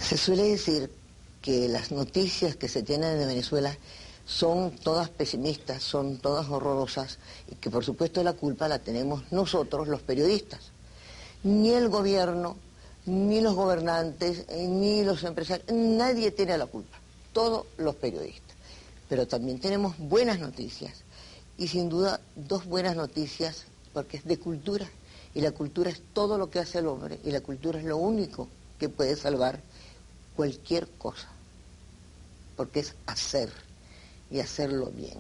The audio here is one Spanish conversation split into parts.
Se suele decir que las noticias que se tienen de Venezuela son todas pesimistas, son todas horrorosas, y que por supuesto la culpa la tenemos nosotros, los periodistas. Ni el gobierno, ni los gobernantes, ni los empresarios, nadie tiene la culpa, todos los periodistas. Pero también tenemos buenas noticias, y sin duda dos buenas noticias, porque es de cultura, y la cultura es todo lo que hace el hombre, y la cultura es lo único que puede salvar cualquier cosa, porque es hacer, y hacerlo bien.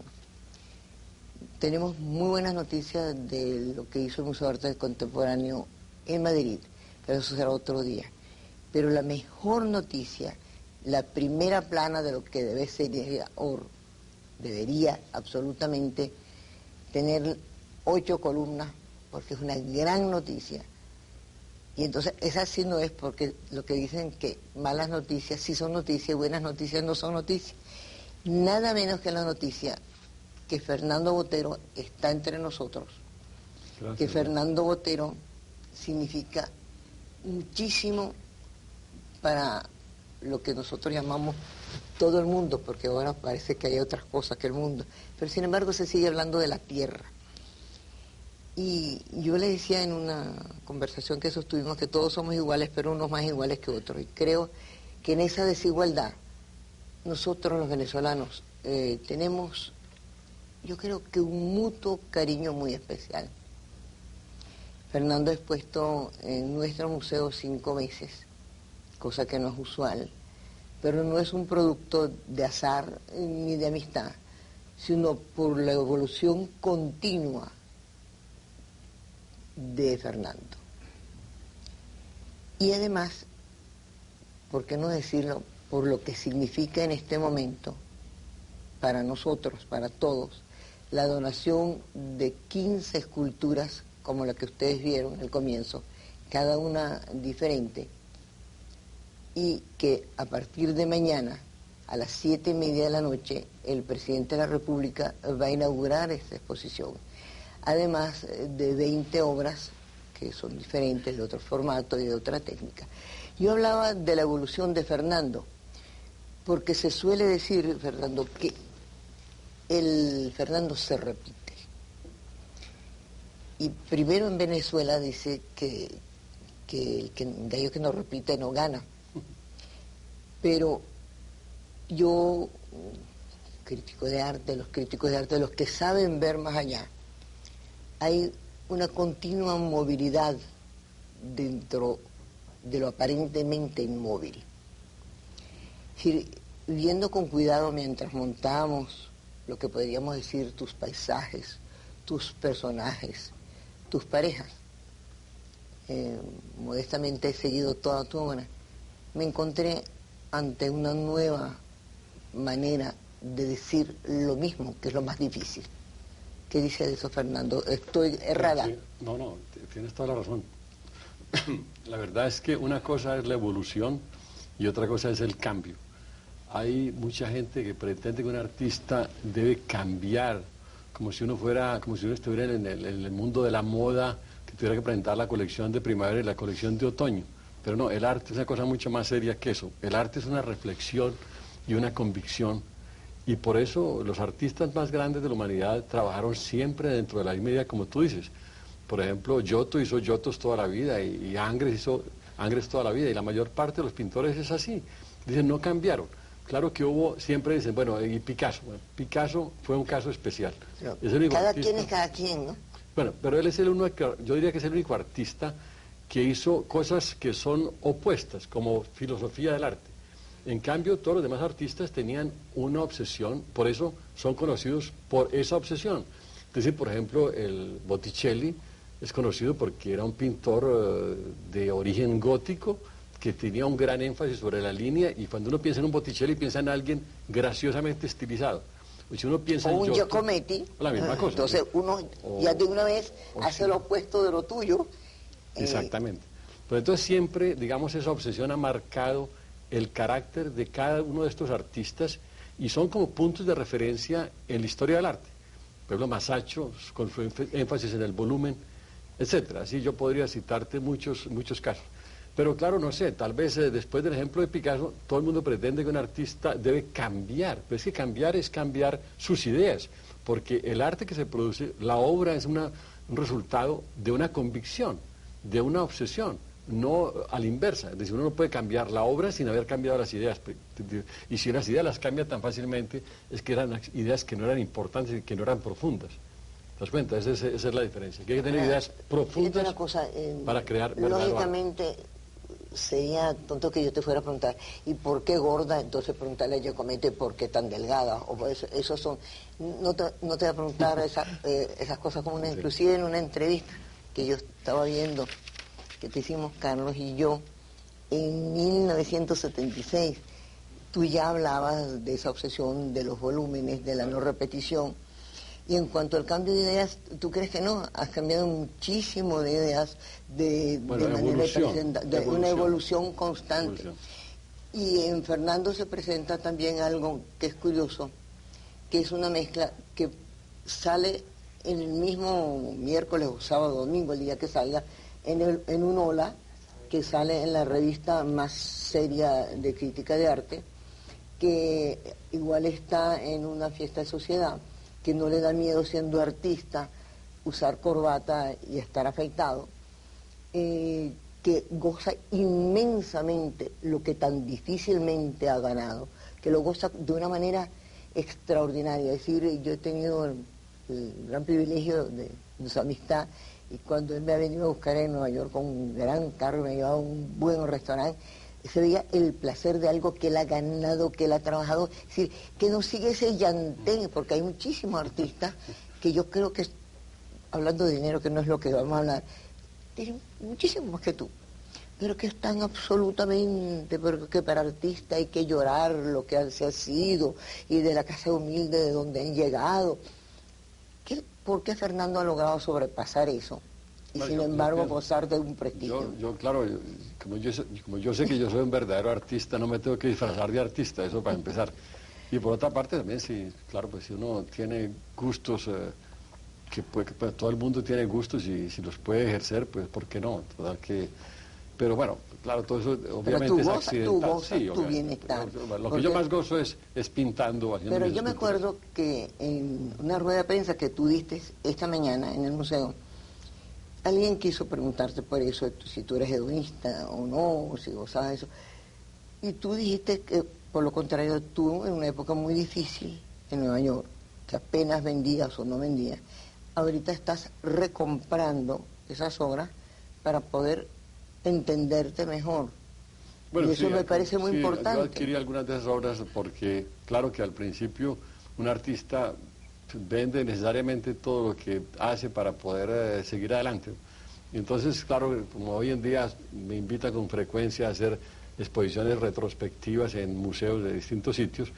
Tenemos muy buenas noticias de lo que hizo el Museo de Arte Contemporáneo en Madrid, pero eso será otro día. Pero la mejor noticia, la primera plana de lo que debe ser, o debería absolutamente tener 8 columnas, porque es una gran noticia. Y entonces esa sí no es, porque lo que dicen que malas noticias sí son noticias, buenas noticias no son noticias. Nada menos que la noticia que Fernando Botero está entre nosotros. Gracias. Que Fernando Botero significa muchísimo para lo que nosotros llamamos todo el mundo, porque ahora parece que hay otras cosas que el mundo, pero sin embargo se sigue hablando de la tierra. Y yo le decía en una conversación que sostuvimos que todos somos iguales, pero unos más iguales que otros, y creo que en esa desigualdad nosotros los venezolanos tenemos, yo creo que un mutuo cariño muy especial. Fernando ha expuesto en nuestro museo 5 veces, cosa que no es usual, pero no es un producto de azar ni de amistad, sino por la evolución continua de Fernando. Y además, ¿por qué no decirlo?, por lo que significa en este momento para nosotros, para todos, la donación de 15 esculturas como la que ustedes vieron al comienzo, cada una diferente, y que a partir de mañana a las 7:30 de la noche el presidente de la República va a inaugurar esta exposición, además de 20 obras que son diferentes, de otro formato y de otra técnica. Yo hablaba de la evolución de Fernando, porque se suele decir, Fernando, que el Fernando se repite. Y primero en Venezuela dice que el gallo que no repite no gana. Pero yo, crítico de arte, los críticos de arte, los que saben ver más allá, hay una continua movilidad dentro de lo aparentemente inmóvil. Es decir, viendo con cuidado mientras montábamos lo que podríamos decir tus paisajes, tus personajes, tus parejas, modestamente he seguido toda tu obra, me encontré ante una nueva manera de decir lo mismo, que es lo más difícil. ¿Qué dice de eso, Fernando? ¿Estoy errada? Sí, no, tienes toda la razón. La verdad es que una cosa es la evolución y otra cosa es el cambio. Hay mucha gente que pretende que un artista debe cambiar, como si uno estuviera en el mundo de la moda, que tuviera que presentar la colección de primavera y la colección de otoño. Pero no, el arte es una cosa mucho más seria que eso. El arte es una reflexión y una convicción. Y por eso los artistas más grandes de la humanidad trabajaron siempre dentro de la misma idea, como tú dices. Por ejemplo, Giotto hizo Giottos toda la vida y Angres hizo Angres toda la vida. Y la mayor parte de los pintores es así. Dicen, no cambiaron. Claro que siempre dicen, bueno, y Picasso. Bueno, Picasso fue un caso especial. Pero es el único cada artista. quien es cada quien, ¿no? Bueno, pero él es el único, yo diría que es el único artista que hizo cosas que son opuestas, como filosofía del arte. En cambio, todos los demás artistas tenían una obsesión, por eso son conocidos por esa obsesión. Entonces, por ejemplo, el Botticelli es conocido porque era un pintor de origen gótico, que tenía un gran énfasis sobre la línea, y cuando uno piensa en un Botticelli, piensa en alguien graciosamente estilizado. O si uno piensa en un Giotto, Giacometti, la misma cosa. entonces ¿sí? uno ya de una vez hace lo opuesto de lo tuyo. Exactamente. Pero entonces siempre, digamos, esa obsesión ha marcado el carácter de cada uno de estos artistas y son como puntos de referencia en la historia del arte. Por ejemplo, Masaccio, con su énfasis en el volumen, etcétera. Así yo podría citarte muchos casos. Pero claro, no sé, tal vez después del ejemplo de Picasso, todo el mundo pretende que un artista debe cambiar, pero es que cambiar es cambiar sus ideas, porque el arte que se produce, la obra es un resultado de una convicción, de una obsesión, no a la inversa. Es decir, uno no puede cambiar la obra sin haber cambiado las ideas, y si las ideas las cambia tan fácilmente, es que eran ideas que no eran importantes y que no eran profundas. ¿Te das cuenta? Esa es la diferencia, que hay que tener ideas profundas una cosa, para crear verdadero lógicamente, sería tonto que yo te fuera a preguntar, ¿y por qué gorda? Entonces preguntarle a Giacometti por qué tan delgada. O eso son, no te voy a preguntar esas cosas como una, sí. Inclusive en una entrevista que yo estaba viendo, que te hicimos Carlos y yo, en 1976, tú ya hablabas de esa obsesión de los volúmenes, de la no repetición. Y en cuanto al cambio de ideas, ¿tú crees que no? Has cambiado muchísimo de ideas de manera de una evolución constante. Y en Fernando se presenta también algo que es curioso, que es una mezcla que sale en el mismo miércoles o sábado o domingo, el día que salga, en un Hola, que sale en la revista más seria de crítica de arte, que igual está en una fiesta de sociedad, que no le da miedo siendo artista usar corbata y estar afeitado, que goza inmensamente lo que tan difícilmente ha ganado, que lo goza de una manera extraordinaria. Es decir, yo he tenido el gran privilegio de su amistad, y cuando él me ha venido a buscar en Nueva York con un gran carro, me ha llevado a un buen restaurante, se veía el placer de algo que él ha ganado, que él ha trabajado, es decir, que no sigue ese llantén, porque hay muchísimos artistas que yo creo que, hablando de dinero, que no es lo que vamos a hablar, tienen muchísimo más que tú, pero que están absolutamente, porque para artista hay que llorar lo que se ha sido, y de la casa humilde de donde han llegado. ¿Por qué Fernando ha logrado sobrepasar eso? Y sin embargo gozar de un prestigio. Claro, como yo sé que yo soy un verdadero artista, no me tengo que disfrazar de artista, eso para empezar. Y por otra parte también, sí, claro, pues si uno tiene gustos, pues, todo el mundo tiene gustos, y si los puede ejercer, pues ¿por qué no? Total que, pero bueno, claro, todo eso obviamente es accidental. Tú gozas, sí, tu bienestar. Lo que yo más gozo es pintando. Pero yo me acuerdo que en una rueda de prensa que tú diste esta mañana en el museo, alguien quiso preguntarte por eso, si tú eres hedonista o no, o si gozabas de eso. Y tú dijiste que, por lo contrario, tú en una época muy difícil en Nueva York, que apenas vendías o no vendías, ahorita estás recomprando esas obras para poder entenderte mejor. Bueno, y eso sí, me parece muy importante. Yo adquirí algunas de esas obras porque, claro que al principio un artista vende necesariamente todo lo que hace para poder seguir adelante. Y entonces, claro, como hoy en día me invita con frecuencia a hacer exposiciones retrospectivas en museos de distintos sitios,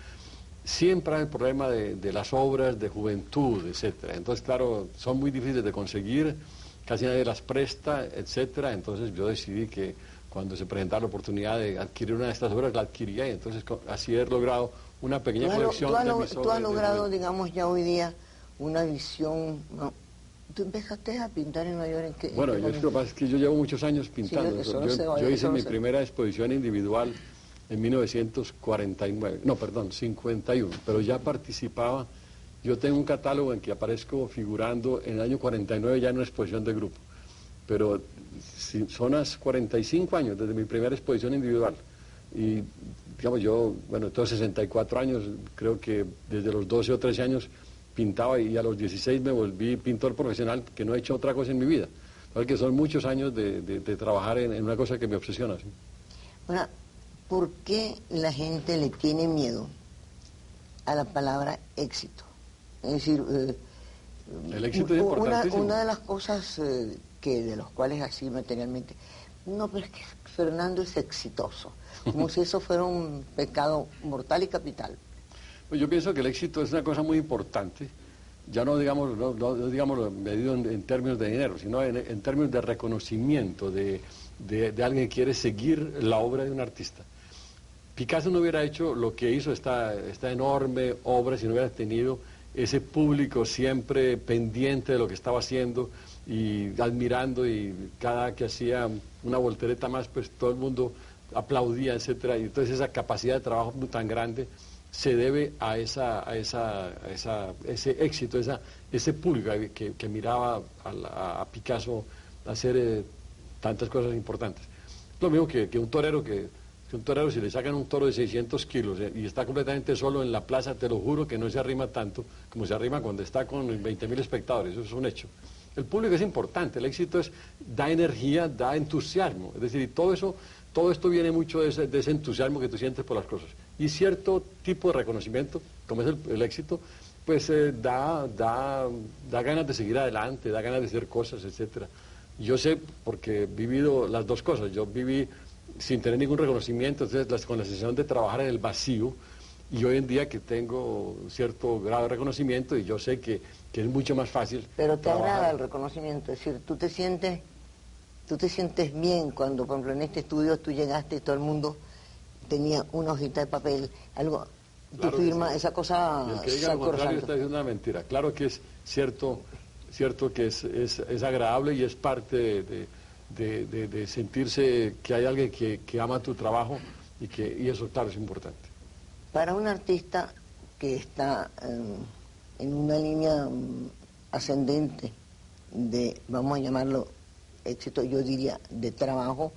siempre hay el problema de las obras de juventud, etcétera. Entonces, claro, son muy difíciles de conseguir, casi nadie las presta, etcétera. Entonces yo decidí que cuando se presentara la oportunidad de adquirir una de estas obras, la adquiría, y entonces así he logrado una pequeña colección de mis obras. Tú has logrado, digamos, ya hoy día una visión, ¿no? ¿Tú empezaste a pintar en Nueva York? Bueno, lo que pasa es que yo llevo muchos años pintando. Sí, yo hice mi primera exposición individual en 1949, no, perdón, 51, pero ya participaba. Yo tengo un catálogo en que aparezco figurando en el año 49 ya en una exposición de grupo, pero son las 45 años desde mi primera exposición individual. Y digamos, yo, bueno, tengo 64 años, creo que desde los 12 o 13 años pintaba, y a los 16 me volví pintor profesional, que no he hecho otra cosa en mi vida. Porque son muchos años de trabajar en una cosa que me obsesiona. ¿Sí? Bueno, ¿por qué la gente le tiene miedo a la palabra éxito? Es decir, el éxito es importantísimo. Una de las cosas de los cuales así materialmente, no, pero es que Fernando es exitoso, como si eso fuera un pecado mortal y capital. Pues yo pienso que el éxito es una cosa muy importante, ya no digamos, digamos medido en términos de dinero, sino en términos de reconocimiento de alguien que quiere seguir la obra de un artista. Picasso no hubiera hecho lo que hizo esta enorme obra si no hubiera tenido ese público siempre pendiente de lo que estaba haciendo y admirando, y cada que hacía una voltereta más, pues todo el mundo aplaudía, etcétera. Y entonces esa capacidad de trabajo tan grande se debe a ese éxito, ese público que miraba a Picasso hacer tantas cosas importantes. Lo mismo que un torero si le sacan un toro de 600 kilos y está completamente solo en la plaza, te lo juro que no se arrima tanto como se arrima cuando está con 20.000 espectadores, eso es un hecho. El público es importante, el éxito da energía, da entusiasmo, es decir, y todo esto viene mucho de ese entusiasmo que tú sientes por las cosas. Y cierto tipo de reconocimiento, como es el éxito, pues da ganas de seguir adelante, da ganas de hacer cosas, etcétera. Yo sé, porque he vivido las dos cosas. Yo viví sin tener ningún reconocimiento, entonces con la sensación de trabajar en el vacío, y hoy en día que tengo cierto grado de reconocimiento, y yo sé que es mucho más fácil. Pero te agrada el reconocimiento, es decir, tú te sientes bien cuando, por ejemplo, en este estudio tú llegaste y todo el mundo tenía una hojita de papel, algo, tu firma, esa cosa. Y el que diga lo contrario está diciendo una mentira. Claro que es cierto que es agradable y es parte de sentirse que hay alguien que ama tu trabajo y eso, claro, es importante. Para un artista que está en una línea ascendente de, vamos a llamarlo éxito, yo diría, de trabajo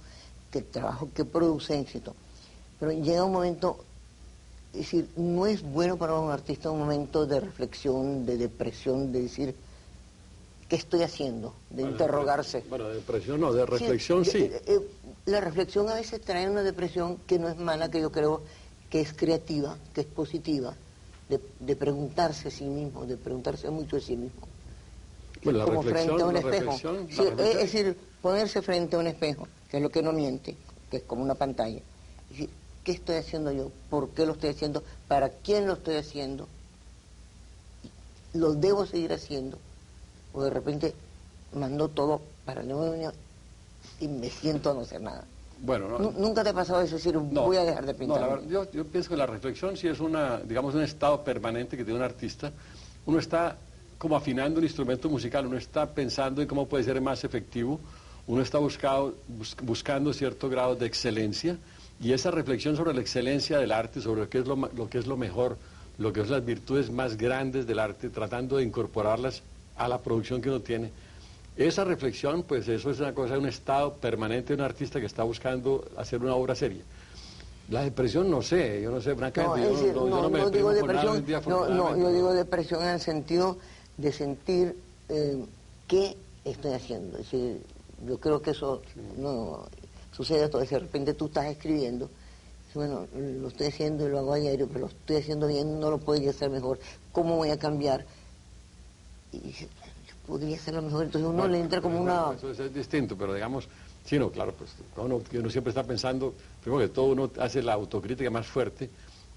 que produce éxito, pero llega un momento, es decir, no es bueno para un artista un momento de reflexión, de depresión, de decir, ¿qué estoy haciendo? De interrogarse. Bueno, de depresión no, de reflexión sí. La reflexión a veces trae una depresión que no es mala, que yo creo que es creativa, que es positiva, de preguntarse a sí mismo, de preguntarse mucho a sí mismo. Bueno, como frente a un espejo. Reflexión. Es decir, ponerse frente a un espejo, que es lo que no miente, que es como una pantalla. Es decir, ¿qué estoy haciendo yo? ¿Por qué lo estoy haciendo? ¿Para quién lo estoy haciendo? ¿Lo debo seguir haciendo? O de repente mando todo para el nuevo y me siento a no hacer nada. Bueno, ¿Nunca te ha pasado eso? Es decir, voy a dejar de pintar. No, la verdad, yo pienso que la reflexión sí es digamos, un estado permanente que tiene un artista. Uno está como afinando un instrumento musical, uno está pensando en cómo puede ser más efectivo, uno está buscando cierto grado de excelencia, y esa reflexión sobre la excelencia del arte, sobre lo que es lo mejor, lo que son las virtudes más grandes del arte, tratando de incorporarlas a la producción que uno tiene. Esa reflexión, pues eso es una cosa, un estado permanente de un artista que está buscando hacer una obra seria. La depresión, no sé, yo no sé, francamente, yo no me deprimo por nada hoy en día, yo digo depresión en el sentido de sentir qué estoy haciendo. Es decir, yo creo que eso no sucede todo. De repente tú estás escribiendo, bueno, lo estoy haciendo y lo hago a diario, pero lo estoy haciendo bien, no lo podría hacer mejor. ¿Cómo voy a cambiar? Y podría hacerlo mejor, entonces uno le entra como una... Eso es distinto, pero digamos, sí, no, claro, pues uno siempre está pensando, primero que todo uno hace la autocrítica más fuerte,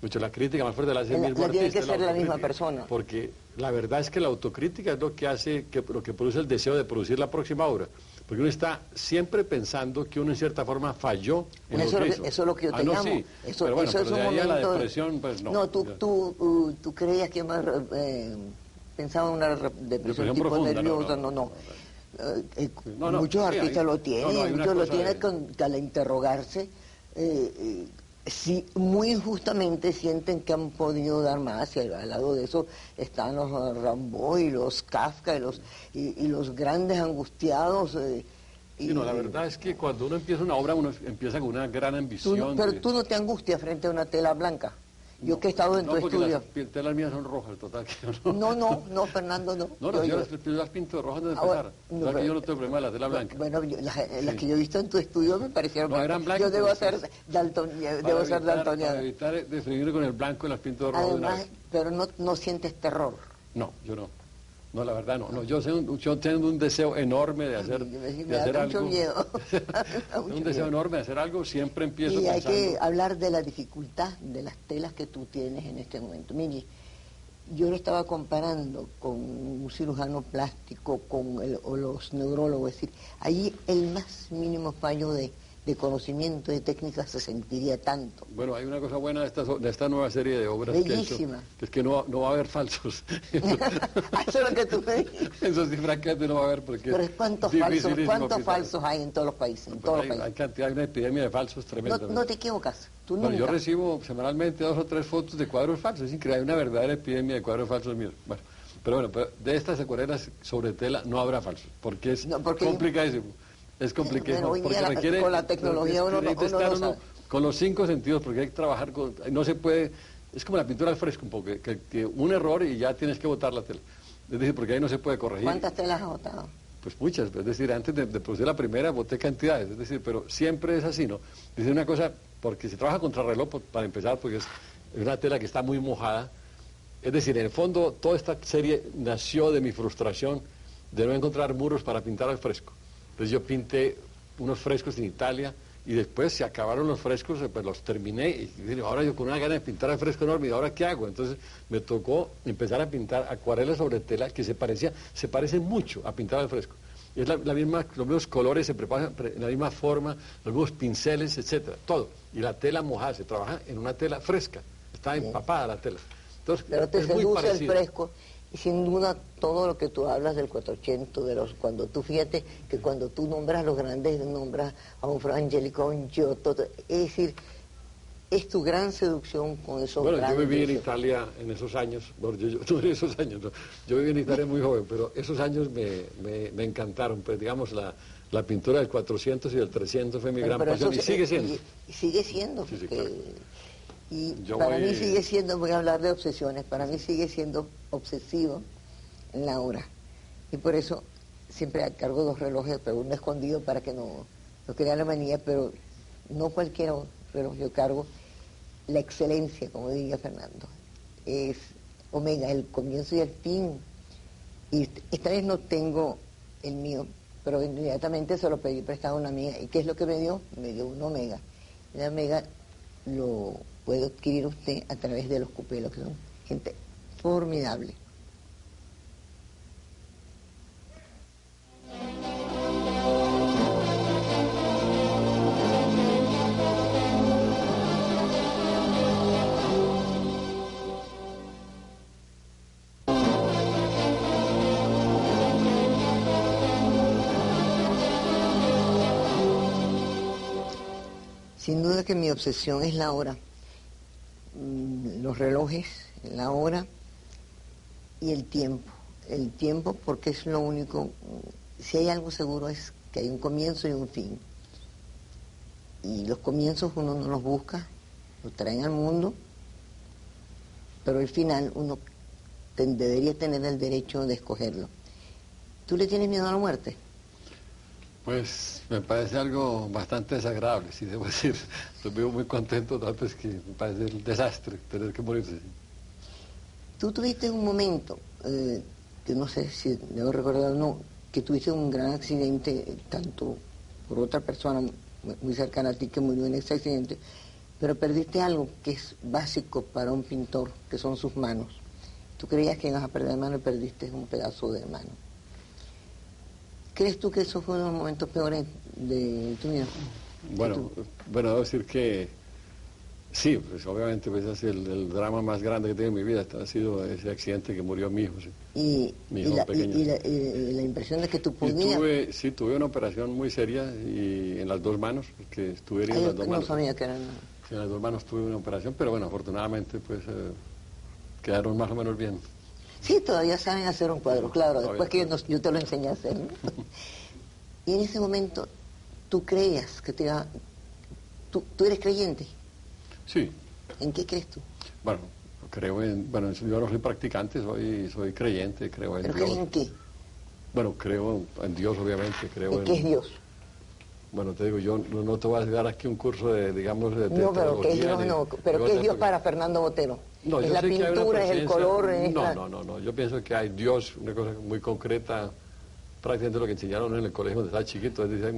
mucho la crítica más fuerte la hace el mismo artista. Tiene que ser la misma persona. Porque la verdad es que la autocrítica es lo que hace, lo que produce el deseo de producir la próxima obra. Porque uno está siempre pensando que uno en cierta forma falló en lo que hizo. Eso es lo que yo te llamo. Sí, eso, pero bueno, eso pero es de un ahí a la momento depresión, pues no. No, tú creías que más pensaba en una depresión tipo profunda, nerviosa, no. Muchos artistas lo tienen, muchos lo tienen que al interrogarse, sí, muy injustamente sienten que han podido dar más, y al lado de eso están los Rimbaud y los Kafka y los grandes angustiados. La verdad es que cuando uno empieza una obra, uno empieza con una gran ambición. Pero tú no te angustias frente a una tela blanca. Yo que he estado en tu estudio. Las telas mías son rojas, total. No, Fernando, no. Yo las pinto de rojas desde empezar. Que yo no tengo problema de la tela blanca. Bueno, las que yo he visto en tu estudio me parecieron... No, eran blancas. Yo debo ser daltoniano. Para evitar definir con el blanco y las pinto de rojo. Además, pero no sientes terror. No, yo no. No, la verdad no. Yo tengo un deseo enorme de hacer, algo. Mucho miedo. Un deseo enorme de hacer algo, siempre empiezo pensando. Y hay que hablar de la dificultad de las telas que tú tienes en este momento. Mire, yo lo estaba comparando con un cirujano plástico, o los neurólogos, es decir, allí el más mínimo fallo de de conocimiento, de técnica, se sentiría tanto. Bueno, hay una cosa buena de esta nueva serie de obras Bellísima. que es que no va a haber falsos. Eso es lo que tú me dijiste. Eso sí, francamente no va a haber porque Pero ¿cuántos falsos hay en todos los países? En todos los países. Hay una epidemia de falsos tremenda. No te equivocas. Tú bueno, nunca. yo recibo semanalmente 2 o 3 fotos de cuadros falsos. Es increíble, hay una verdadera epidemia de cuadros falsos míos. Bueno, pero de estas acuarelas sobre tela no habrá falsos, porque es complicadísimo. Es complicado porque requiere, con la tecnología uno no sabe. Con los 5 sentidos, porque hay que trabajar con, no se puede, es como la pintura al fresco un poco, que un error y ya tienes que botar la tela. Es decir, porque ahí no se puede corregir. ¿Cuántas telas has botado? Pues muchas, es decir, antes de producir la primera boté cantidades, es decir, pero siempre es así, ¿no? Dice una cosa, porque se trabaja contra reloj, para empezar, porque es una tela que está muy mojada. Es decir, en el fondo, toda esta serie nació de mi frustración de no encontrar muros para pintar al fresco. Entonces yo pinté unos frescos en Italia y después se acabaron los frescos, pues los terminé y ahora yo con una gana de pintar al fresco enorme, ¿y ahora qué hago? Entonces me tocó empezar a pintar acuarelas sobre tela que se parecen mucho a pintar al fresco. Y es la misma, los mismos colores se preparan en la misma forma, los mismos pinceles, etcétera, todo. Y la tela mojada, se trabaja en una tela fresca, está empapada la tela. Entonces, pero te seduce el fresco. Y sin duda todo lo que tú hablas del 400, cuando tú fíjate que cuando tú nombras los grandes, nombras a un Fra Angelico, a un Giotto, es decir, es tu gran seducción con esos grandes. Bueno, yo viví en Italia en esos años, bueno, yo en esos años, no, yo viví en Italia muy joven, pero esos años me encantaron, pues digamos la pintura del 400 y del 300 fue mi gran pasión y sigue siendo. Y sigue siendo, sí, porque... claro. Y para mí sigue siendo, voy a hablar de obsesiones, para mí sigue siendo obsesivo la hora. Y por eso siempre cargo 2 relojes, pero uno escondido para que no crea la manía, pero no cualquier reloj, yo cargo la excelencia, como diría Fernando. Es Omega, el comienzo y el fin. Y esta vez no tengo el mío, pero inmediatamente se lo pedí prestado a una amiga. ¿Y qué es lo que me dio? Me dio un Omega. El Omega lo puede adquirir usted a través de los cupelos, que son gente formidable. Sin duda que mi obsesión es la hora. Los relojes, la hora y el tiempo. El tiempo porque es lo único, si hay algo seguro es que hay un comienzo y un fin. Y los comienzos uno no los busca, los traen al mundo, pero el final uno debería tener el derecho de escogerlo. ¿Tú le tienes miedo a la muerte? Pues me parece algo bastante desagradable, si debo decir. Estoy vivo muy contento, tanto es que me parece el desastre tener que morirse. Tú tuviste un momento, que no sé si debo recordar o no, que tuviste un gran accidente, tanto por otra persona muy cercana a ti que murió en ese accidente, pero perdiste algo que es básico para un pintor, que son sus manos. Tú creías que ibas a perder mano y perdiste un pedazo de mano. ¿Crees tú que eso fue uno de los momentos peores de tu vida? Bueno, debo decir que sí, pues obviamente pues es el drama más grande que tengo en mi vida, ha sido ese accidente que murió mi hijo. Sí. Mi hijo pequeño. Y la impresión de que tú podías... Tuve una operación muy seria y en las 2 manos, porque estuve herido en las 2 manos. No sabía que eran... Sí, en las 2 manos tuve una operación, pero bueno, afortunadamente pues quedaron más o menos bien. Sí, todavía saben hacer un cuadro, claro, después que yo te lo enseñé a hacer, ¿no? Y en ese momento, ¿tú creías que te iba... ¿Tú eres creyente? Sí. ¿En qué crees tú? Bueno, yo no soy practicante, soy creyente, creo en Dios. Dios. ¿Pero crees en qué? Bueno, creo en Dios, obviamente, creo en... ¿Qué es Dios? Bueno, te digo, yo no te voy a dar aquí un curso de, digamos, de no, pero ¿qué es Dios? No, pero ¿qué es Dios para Fernando Botero? No, ¿Es yo la sé que hay una pintura, es el color? No, yo pienso que hay Dios, una cosa muy concreta, prácticamente lo que enseñaron en el colegio donde estaba chiquito, es decir, hay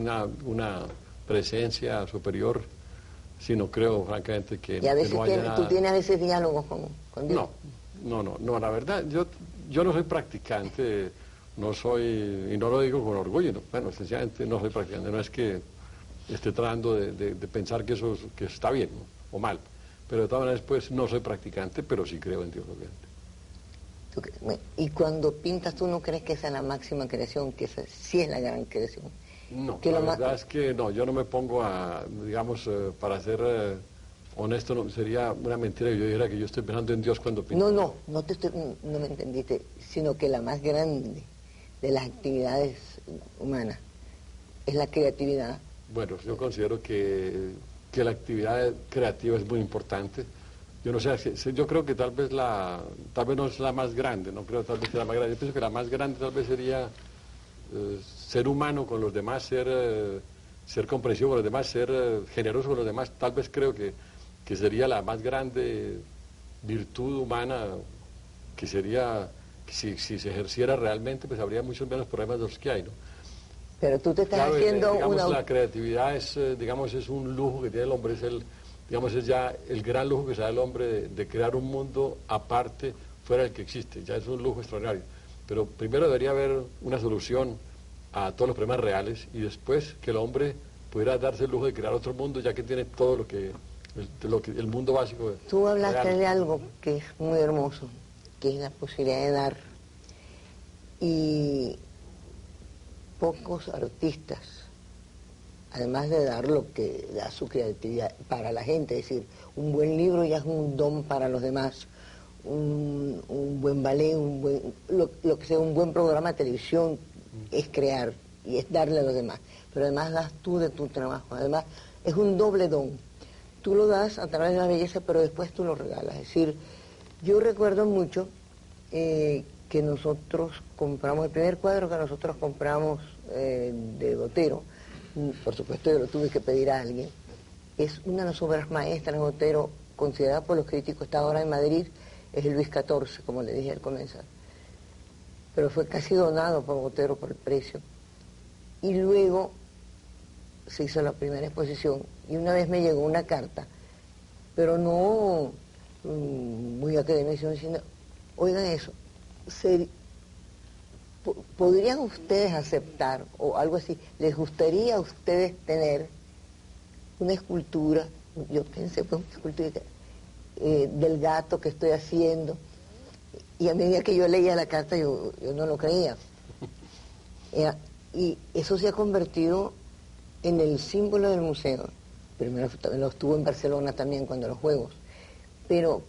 una presencia superior, sí, no creo, francamente, que y a veces no haya nada... ¿Tú tienes a veces diálogos con Dios? No, la verdad, yo no soy practicante, no soy, y no lo digo con orgullo, bueno, sencillamente no soy practicante, no es que esté tratando de pensar que eso que está bien, ¿no? O mal. Pero de todas maneras, pues no soy practicante, pero sí creo en Dios, obviamente. Y cuando pintas, ¿tú no crees que esa es la máxima creación, que esa sí es la gran creación? No, Que la verdad es que no, yo no me pongo a, digamos, para ser honesto, no, sería una mentira que yo dijera que yo estoy pensando en Dios cuando pinto. No me entendiste, sino que la más grande de las actividades humanas es la creatividad. Bueno, yo considero que la actividad creativa es muy importante. Yo no sé, yo creo que tal vez no es la más grande, no creo tal vez sea la más grande. Yo pienso que la más grande tal vez sería ser humano con los demás, ser comprensivo con los demás, ser generoso con los demás. Tal vez creo que sería la más grande virtud humana, que sería, si se ejerciera realmente, pues habría muchos menos problemas de los que hay, ¿no? Pero tú te estás Claro, haciendo digamos, la creatividad es, digamos, es un lujo que tiene el hombre, digamos, es ya el gran lujo que se da el hombre de crear un mundo aparte, fuera del que existe, ya es un lujo extraordinario. Pero primero debería haber una solución a todos los problemas reales y después que el hombre pudiera darse el lujo de crear otro mundo, ya que tiene todo el mundo básico. Tú hablaste real. de algo que es muy hermoso, que es la posibilidad de dar. Y pocos artistas, además de dar lo que da su creatividad para la gente, es decir, un buen libro ya es un don para los demás, un buen ballet, lo que sea, un buen programa de televisión es crear y es darle a los demás, pero además das tú de tu trabajo, además es un doble don. Tú lo das a través de la belleza, pero después tú lo regalas. Es decir, yo recuerdo mucho que nosotros compramos, el primer cuadro que nosotros compramos de Botero, por supuesto yo lo tuve que pedir a alguien, es una de las obras maestras de Botero, considerada por los críticos, está ahora en Madrid, es el Luis XIV, como le dije al comenzar. Pero fue casi donado por Botero por el precio. Y luego se hizo la primera exposición y una vez me llegó una carta, pero no muy académica, diciendo, oigan eso, ¿podrían ustedes aceptar o algo así? ¿Les gustaría a ustedes tener una escultura? Yo pensé, pues una escultura del gato que estoy haciendo, y a medida que yo leía la carta yo no lo creía. Y eso se ha convertido en el símbolo del museo. Primero lo estuvo en Barcelona también cuando los Juegos, pero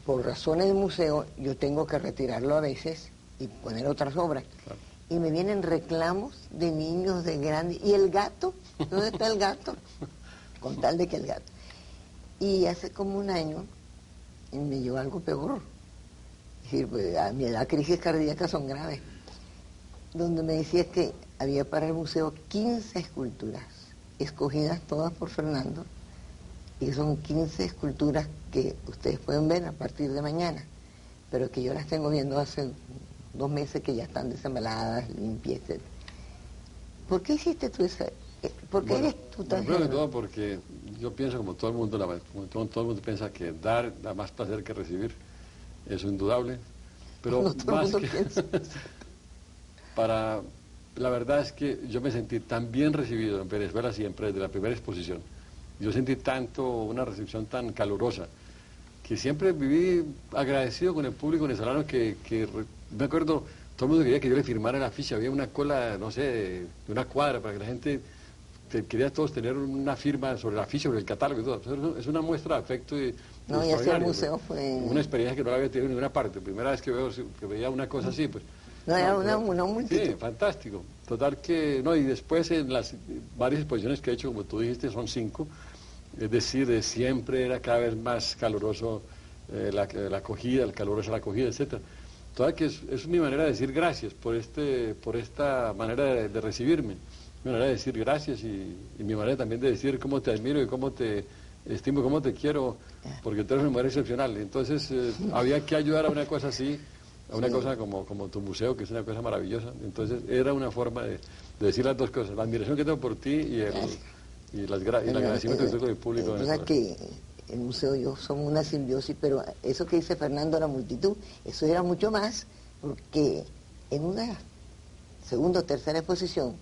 por razones del museo yo tengo que retirarlo a veces y poner otras obras. Claro. Y me vienen reclamos de niños, de grandes. ¿Y el gato? ¿Dónde está el gato? Con tal de que el gato. Y hace como un año me llegó algo peor. Es decir, pues, a mi edad crisis cardíacas son graves. Donde me decía que había para el museo 15 esculturas, escogidas todas por Fernando, y son 15 esculturas que ustedes pueden ver a partir de mañana, pero que yo las tengo viendo hace 2 meses que ya están desembaladas, limpias, etc. ¿Por qué hiciste tú esa? ¿Por qué eres tú tan primero de todo porque yo pienso como todo el mundo, todo el mundo piensa que dar da más placer que recibir, eso es indudable, pero no, más que la verdad es que yo me sentí tan bien recibido en Venezuela siempre desde la primera exposición. Yo sentí tanto una recepción tan calurosa que siempre viví agradecido con el público venezolano que me acuerdo, todo el mundo quería que yo le firmara la ficha, había una cola, no sé, de una cuadra para que la gente quería todos tener una firma sobre la ficha, sobre el catálogo y todo. Es una muestra de afecto y no, y hacer el museo fue una experiencia que no la había tenido en ninguna parte. Primera vez que veía una cosa así, pues. No, era una multitud. Sí, fantástico. Total que, no, y después en las varias exposiciones que he hecho, como tú dijiste, son 5, es decir, siempre era cada vez más caluroso la acogida, el caluroso la acogida, etcétera. Total que es mi manera de decir gracias por esta manera de recibirme, mi manera de decir gracias y mi manera también de decir cómo te admiro y cómo te estimo, cómo te quiero, porque tú eres una mujer excepcional. Entonces había que ayudar a una cosa así, a una cosa como tu museo, que es una cosa maravillosa. Entonces era una forma de decir las dos cosas, la admiración que tengo por ti y el agradecimiento que tengo con el público. O sea que el museo y yo somos una simbiosis, pero eso que dice Fernando, la multitud, eso era mucho más, porque en una segunda o tercera exposición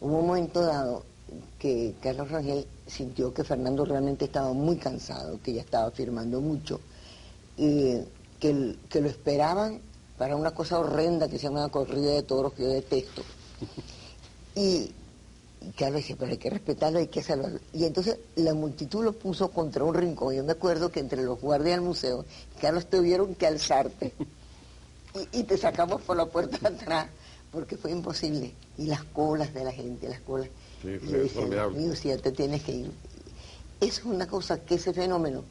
hubo un momento dado que Carlos Rangel sintió que Fernando realmente estaba muy cansado, que ya estaba firmando mucho, que lo esperaban para una cosa horrenda que se llama una corrida de toros que yo detesto. Y Carlos decía, pero hay que respetarlo, hay que salvarlo. Y entonces la multitud lo puso contra un rincón. Yo me acuerdo que entre los guardias del museo, Carlos, tuvieron que alzarte y te sacamos por la puerta de atrás, porque fue imposible. Y las colas de la gente, las colas. Sí, y yo fue decía, Dios formidable. mío, si ya te tienes que ir. Eso es una cosa que ese fenómeno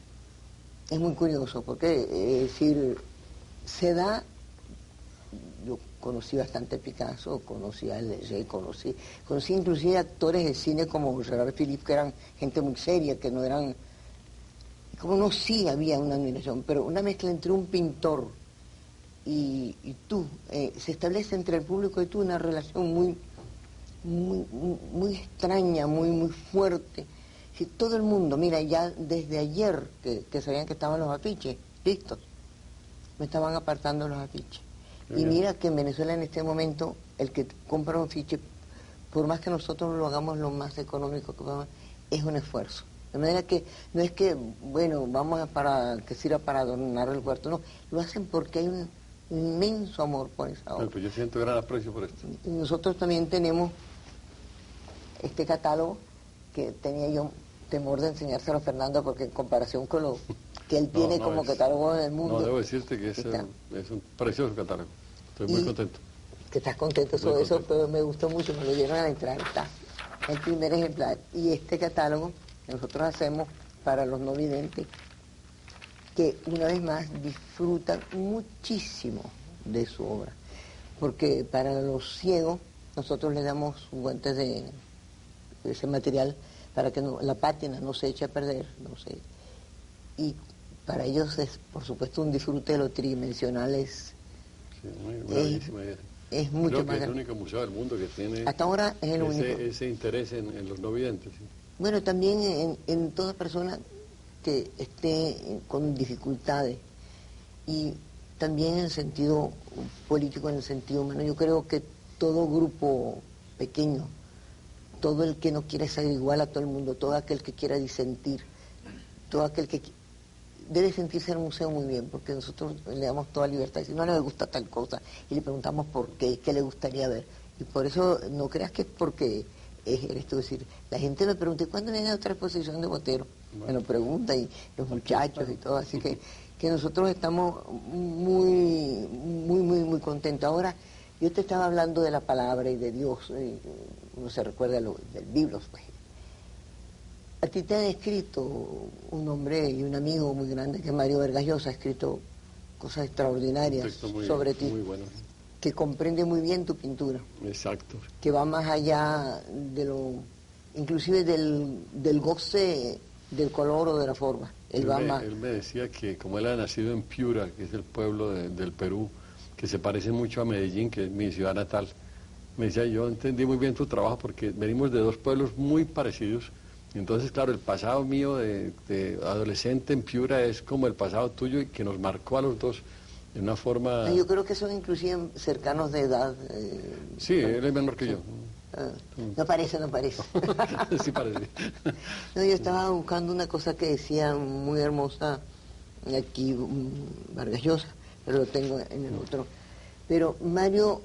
es muy curioso, porque es decir, se da. Yo conocí bastante Picasso, conocí a Leger, conocí inclusive actores de cine como Gerard Philippe, que eran gente muy seria, que no eran, como no, sí había una admiración, pero una mezcla entre un pintor y tú, se establece entre el público y tú una relación muy extraña, muy fuerte. Si todo el mundo, mira, ya desde ayer que sabían que estaban los afiches listos, me estaban apartando los afiches. Y mira que en Venezuela en este momento el que compra un afiche, por más que nosotros lo hagamos lo más económico que podamos, es un esfuerzo. De manera que no es que, bueno, vamos que sirva para adornar el cuarto, no, lo hacen porque hay un inmenso amor por esa obra. Pues yo siento gran aprecio por esto. Y nosotros también tenemos este catálogo que tenía yo temor de enseñárselo a Fernando, porque en comparación con lo que él tiene como catálogo del mundo. No, debo decirte que es un precioso catálogo. Estoy muy contento. Que estás contento sobre eso, pero me gustó mucho, me lo dieron a la entrada, está el primer ejemplar. Y este catálogo que nosotros hacemos para los no videntes, que una vez más disfrutan muchísimo de su obra, porque para los ciegos nosotros les damos guantes de ese material para que la pátina no se eche a perder, no sé. Y para ellos es, por supuesto, un disfrute de lo tridimensional, es buenísima idea. Es mucho Creo que más es el grande. único museo del mundo que tiene Hasta ahora es el único. Ese interés en los no videntes. ¿Sí? Bueno, también en toda persona que esté con dificultades, y también en el sentido político, en el sentido humano. Yo creo que todo grupo pequeño, todo el que no quiere ser igual a todo el mundo, todo aquel que quiera disentir, todo aquel que debe sentirse en el museo muy bien, porque nosotros le damos toda libertad. Si no le gusta tal cosa y le preguntamos por qué le gustaría ver. Y por eso no creas que es porque eres tú, decir, la gente me pregunta, ¿cuándo viene otra exposición de Botero? Bueno, me lo pregunta, y los muchachos y todo, así que nosotros estamos muy contentos. Ahora, yo te estaba hablando de la palabra y de Dios, uno se recuerda del libro, pues. A ti te han escrito un hombre y un amigo muy grande, que es Mario Vargas Llosa, ha escrito cosas extraordinarias sobre ti, muy bueno, que comprende muy bien tu pintura. Exacto. Que va más allá de inclusive del goce del color o de la forma. Él me decía que como él ha nacido en Piura, que es el pueblo del Perú, que se parece mucho a Medellín, que es mi ciudad natal, me decía, yo entendí muy bien tu trabajo porque venimos de dos pueblos muy parecidos. Entonces, claro, el pasado mío de adolescente en Piura es como el pasado tuyo, y que nos marcó a los dos de una forma... Yo creo que son inclusive cercanos de edad. Sí, él es menor que yo. No parece. Sí parece. No, yo estaba buscando una cosa que decía muy hermosa aquí, Vargas Llosa, pero lo tengo en el otro. Pero Mario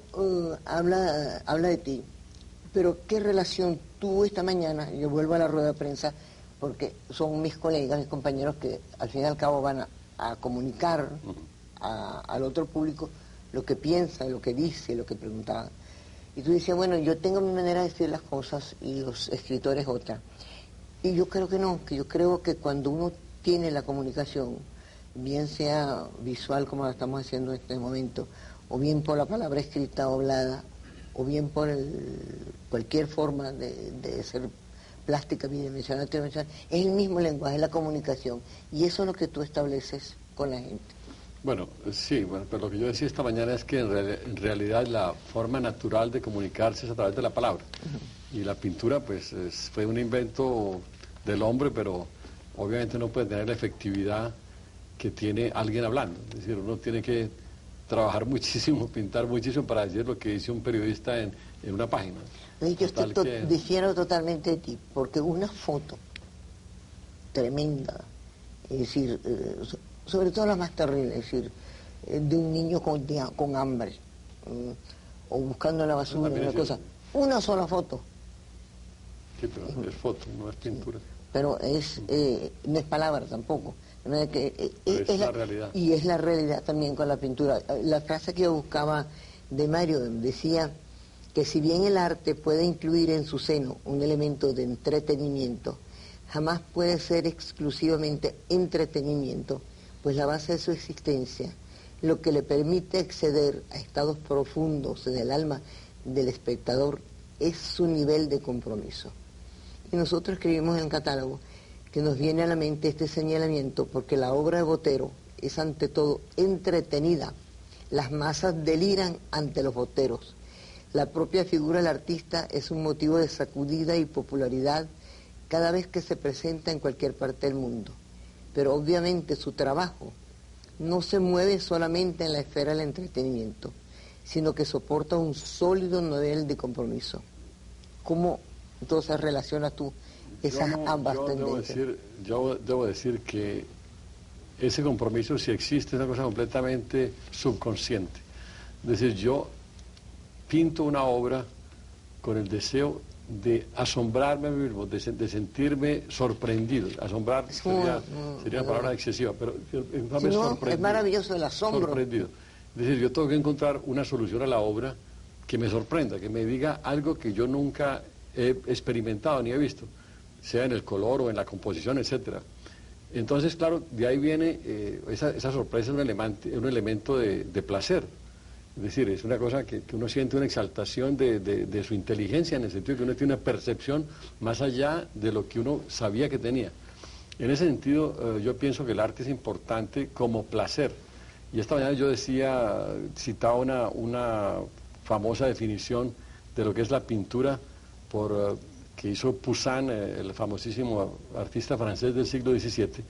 habla de ti. Pero ¿qué relación tuvo esta mañana? Yo vuelvo a la rueda de prensa porque son mis colegas, mis compañeros, que al fin y al cabo van a comunicar al otro público lo que piensa, lo que dice, lo que preguntaba. Y tú decías, bueno, yo tengo mi manera de decir las cosas y los escritores otra. Y yo creo que no, que yo creo que cuando uno tiene la comunicación, bien sea visual como la estamos haciendo en este momento, o bien por la palabra escrita o hablada, o bien por cualquier forma de ser plástica, bidimensional, tridimensional, es el mismo lenguaje, la comunicación, y eso es lo que tú estableces con la gente. Bueno, sí, pero lo que yo decía esta mañana es que en realidad la forma natural de comunicarse es a través de la palabra. Y la pintura, pues, fue un invento del hombre, pero obviamente no puede tener la efectividad que tiene alguien hablando. Es decir, uno tiene que trabajar muchísimo, pintar muchísimo para decir lo que dice un periodista en una página. Yo difiero totalmente de ti, porque una foto tremenda, es decir, sobre todo la más terrible, es decir, de un niño con hambre, o buscando la basura, una cosa, una sola foto. Sí, pero es foto, no es pintura. Pero no es palabra tampoco. Es la realidad. Y es la realidad también con la pintura. La frase que yo buscaba de Mario decía que si bien el arte puede incluir en su seno un elemento de entretenimiento, jamás puede ser exclusivamente entretenimiento, pues la base de su existencia, lo que le permite acceder a estados profundos en el alma del espectador, es su nivel de compromiso. Y nosotros escribimos en el catálogo que nos viene a la mente este señalamiento porque la obra de Botero es ante todo entretenida. Las masas deliran ante los boteros. La propia figura del artista es un motivo de sacudida y popularidad cada vez que se presenta en cualquier parte del mundo. Pero obviamente su trabajo no se mueve solamente en la esfera del entretenimiento, sino que soporta un sólido nivel de compromiso. ¿Cómo entonces relacionas tú esas ambas tendencias? Yo debo decir que ese compromiso, si existe, es una cosa completamente subconsciente. Es decir, yo pinto una obra con el deseo de asombrarme a mí mismo, de sentirme sorprendido. Asombrar sería una palabra excesiva, pero es maravilloso el asombro. Sorprendido. Es decir, yo tengo que encontrar una solución a la obra que me sorprenda, que me diga algo que yo nunca he experimentado ni he visto, sea en el color o en la composición, etcétera. Entonces, claro, de ahí viene esa sorpresa, es un elemento de placer. Es decir, es una cosa que uno siente una exaltación de su inteligencia, en el sentido que uno tiene una percepción más allá de lo que uno sabía que tenía. En ese sentido, yo pienso que el arte es importante como placer. Y esta mañana yo citaba una famosa definición de lo que es la pintura que hizo Poussin, el famosísimo artista francés del siglo XVII,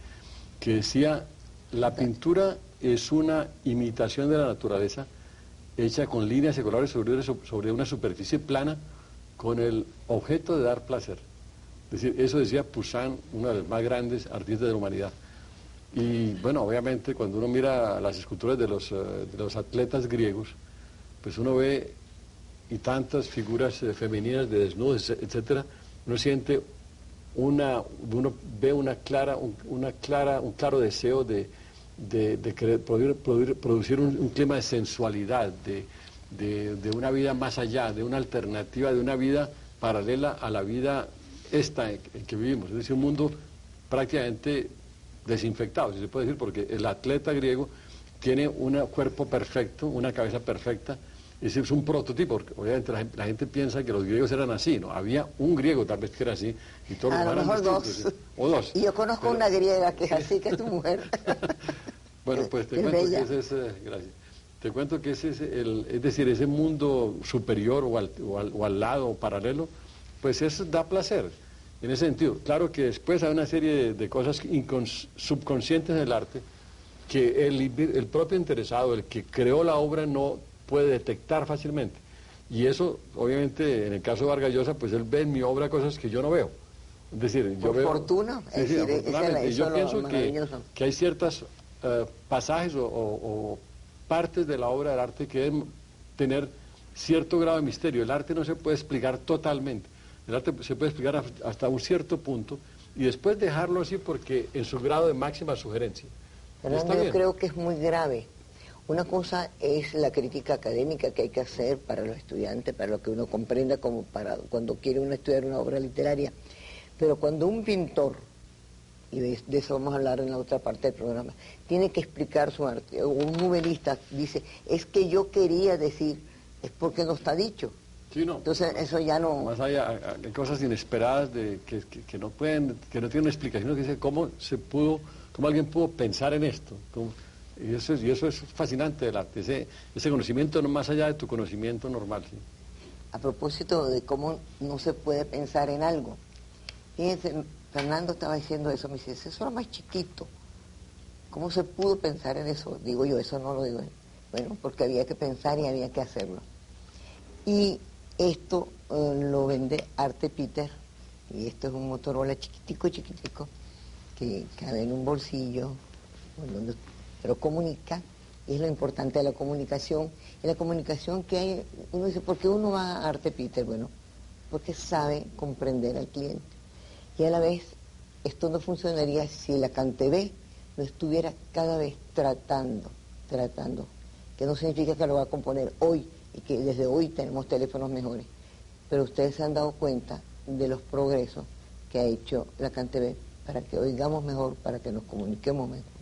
que decía: la pintura es una imitación de la naturaleza hecha con líneas y colores sobre una superficie plana con el objeto de dar placer. Es decir, eso decía Poussin, uno de los más grandes artistas de la humanidad. Y bueno, obviamente cuando uno mira las esculturas de los atletas griegos, pues uno ve y tantas figuras femeninas de desnudos, etcétera, uno siente uno ve un claro deseo de querer producir un clima de sensualidad, de una vida más allá, de una alternativa, de una vida paralela a la vida esta en que vivimos. Es decir, un mundo prácticamente desinfectado, si se puede decir, porque el atleta griego tiene un cuerpo perfecto, una cabeza perfecta. Es decir, es un prototipo, porque obviamente la gente piensa que los griegos eran así, ¿no? Había un griego tal vez que era así, y todos a lo mejor dos. O dos. Y yo conozco una griega que es así, que es tu mujer. Bueno, pues te cuento que ese es, gracias. Te cuento que ese es es decir, ese mundo superior o al lado o paralelo, pues eso da placer, en ese sentido. Claro que después hay una serie de cosas subconscientes del arte que el propio interesado, el que creó la obra, no puede detectar fácilmente. Y eso, obviamente, en el caso de Vargas Llosa, pues él ve en mi obra cosas que yo no veo. Es decir, yo veo... Fortuna. Yo pienso que hay ciertos pasajes o partes de la obra del arte que deben tener cierto grado de misterio. El arte no se puede explicar totalmente. El arte se puede explicar hasta un cierto punto y después dejarlo así porque en su grado de máxima sugerencia. Fernando, yo creo que es muy grave. Una cosa es la crítica académica que hay que hacer para los estudiantes, para lo que uno comprenda, como para cuando quiere uno estudiar una obra literaria. Pero cuando un pintor, y de eso vamos a hablar en la otra parte del programa, tiene que explicar su arte, o un novelista dice, es que yo quería decir, es porque no está dicho. Sí, no. Entonces eso ya no... Más hay cosas inesperadas que no tienen explicación, que dice cómo alguien pudo pensar en esto. Y eso es fascinante del arte, ese conocimiento no más allá de tu conocimiento normal. ¿Sí? A propósito de cómo no se puede pensar en algo, fíjense, Fernando estaba diciendo eso, me dice, eso era más chiquito, ¿cómo se pudo pensar en eso? Digo yo, eso no lo digo. Bueno, porque había que pensar y había que hacerlo. Y esto lo vende Arte Peter, y esto es un Motorola chiquitico, chiquitico, que cabe en un bolsillo, pero comunica, y es lo importante de la comunicación. Y la comunicación que hay, uno dice, ¿por qué uno va a Arte Peter? Bueno, porque sabe comprender al cliente. Y a la vez, esto no funcionaría si la CanTV no estuviera cada vez tratando, que no significa que lo va a componer hoy y que desde hoy tenemos teléfonos mejores, pero ustedes se han dado cuenta de los progresos que ha hecho la CanTV para que oigamos mejor, para que nos comuniquemos mejor.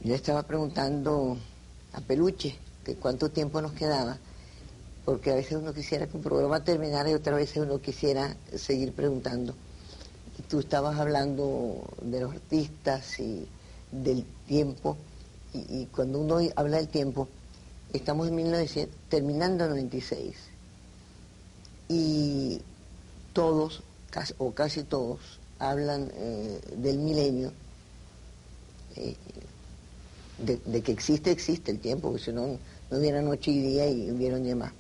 Yo estaba preguntando a Peluche que cuánto tiempo nos quedaba, porque a veces uno quisiera que un programa terminara y otras veces uno quisiera seguir preguntando. Y tú estabas hablando de los artistas y del tiempo, y cuando uno habla del tiempo, estamos en 1900, terminando el 96, y todos, o casi todos, hablan del milenio, de que existe el tiempo, porque si no, no hubiera noche y día y hubiera un día más.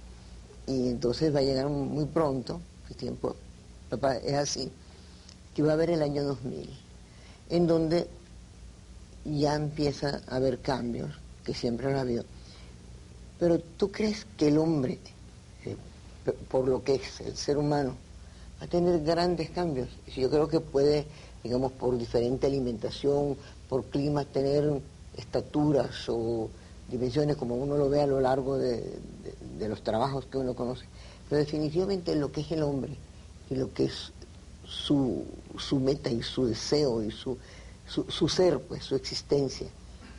Y entonces va a llegar muy pronto, el tiempo, papá, es así, que va a haber el año 2000, en donde ya empieza a haber cambios, que siempre lo ha habido. Pero ¿tú crees que el hombre, por lo que es el ser humano, va a tener grandes cambios? Yo creo que puede, digamos, por diferente alimentación, por clima, tener estaturas o dimensiones como uno lo ve a lo largo de los trabajos que uno conoce, pero definitivamente lo que es el hombre y lo que es su meta y su deseo y su ser, pues su existencia,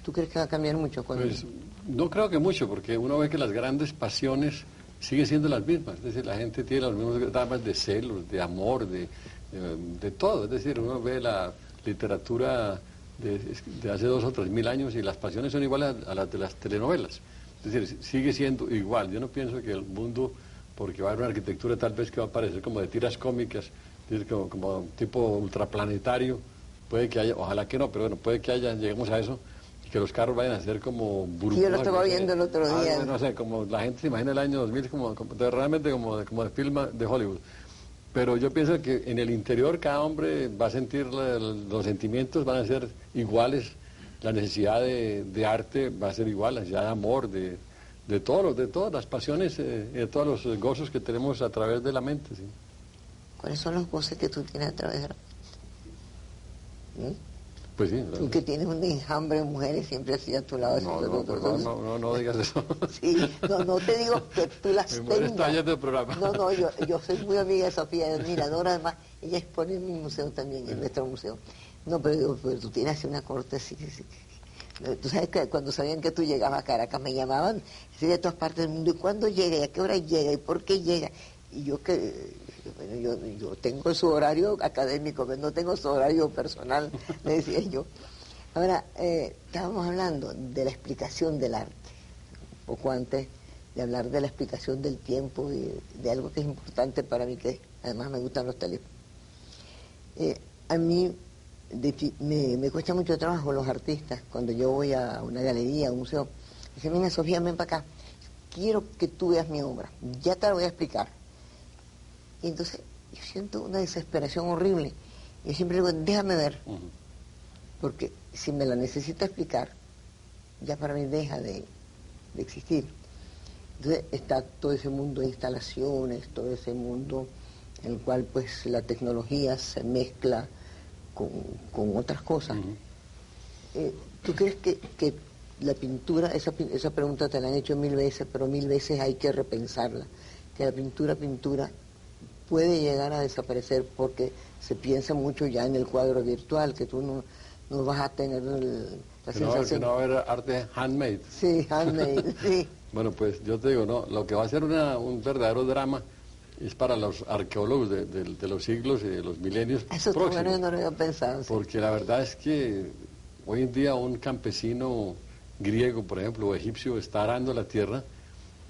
¿tú crees que va a cambiar mucho? Pues no creo que mucho, porque uno ve que las grandes pasiones siguen siendo las mismas, es decir, la gente tiene los mismos dramas de celos, de amor, de todo, es decir, uno ve la literatura de hace 2.000 o 3.000 años y las pasiones son iguales a las de las telenovelas. Es decir, sigue siendo igual. Yo no pienso que el mundo, porque va a haber una arquitectura tal vez que va a parecer como de tiras cómicas, como tipo ultraplanetario, puede que haya, ojalá que no, pero bueno, puede que haya, lleguemos a eso, y que los carros vayan a ser como burbujas. Sí, yo lo estaba viendo el otro día. No sé, como la gente se imagina el año 2000 realmente como de film de Hollywood. Pero yo pienso que en el interior cada hombre va a sentir, los sentimientos van a ser iguales, la necesidad de arte va a ser igual, la necesidad de amor, de todas las pasiones, de todos los gozos que tenemos a través de la mente. ¿Sí? ¿Cuáles son los goces que tú tienes a través de la mente? Pues sí. Tú que tienes un enjambre de mujeres siempre así a tu lado. No digas eso. Sí, no te digo que tú las tengas. Del programa. No, yo soy muy amiga de Sofía, admiradora, además, ella expone en mi museo también, en nuestro museo. No, pero tú tienes una corte así. Tú sabes que cuando sabían que tú llegabas a Caracas, me llamaban de todas partes del mundo, ¿y cuándo llega? ¿Y a qué hora llega? ¿Y por qué llega? Y yo yo tengo su horario académico, pero no tengo su horario personal, le decía yo. Ahora, estábamos hablando de la explicación del arte, un poco antes de hablar de la explicación del tiempo y de algo que es importante para mí, que además me gustan los teléfonos. A mí me cuesta mucho trabajo los artistas, cuando yo voy a una galería, a un museo, dicen, mira Sofía, ven para acá, quiero que tú veas mi obra, ya te la voy a explicar. Y entonces yo siento una desesperación horrible. Yo siempre digo, déjame ver, porque si me la necesita explicar, ya para mí deja de existir. Entonces está todo ese mundo de instalaciones, todo ese mundo en el cual pues la tecnología se mezcla con otras cosas. ¿Tú crees que la pintura, esa pregunta te la han hecho 1000 veces, pero 1000 veces hay que repensarla, que la pintura puede llegar a desaparecer porque se piensa mucho ya en el cuadro virtual, que tú no vas a tener la sensación... Que no va a haber arte handmade. Sí, handmade, sí. Bueno, pues yo te digo, no, lo que va a ser un verdadero drama es para los arqueólogos de los siglos y de los milenios Eso próximos. Bueno, no lo había pensado. Sí. Porque la verdad es que hoy en día un campesino griego, por ejemplo, o egipcio, está arando la tierra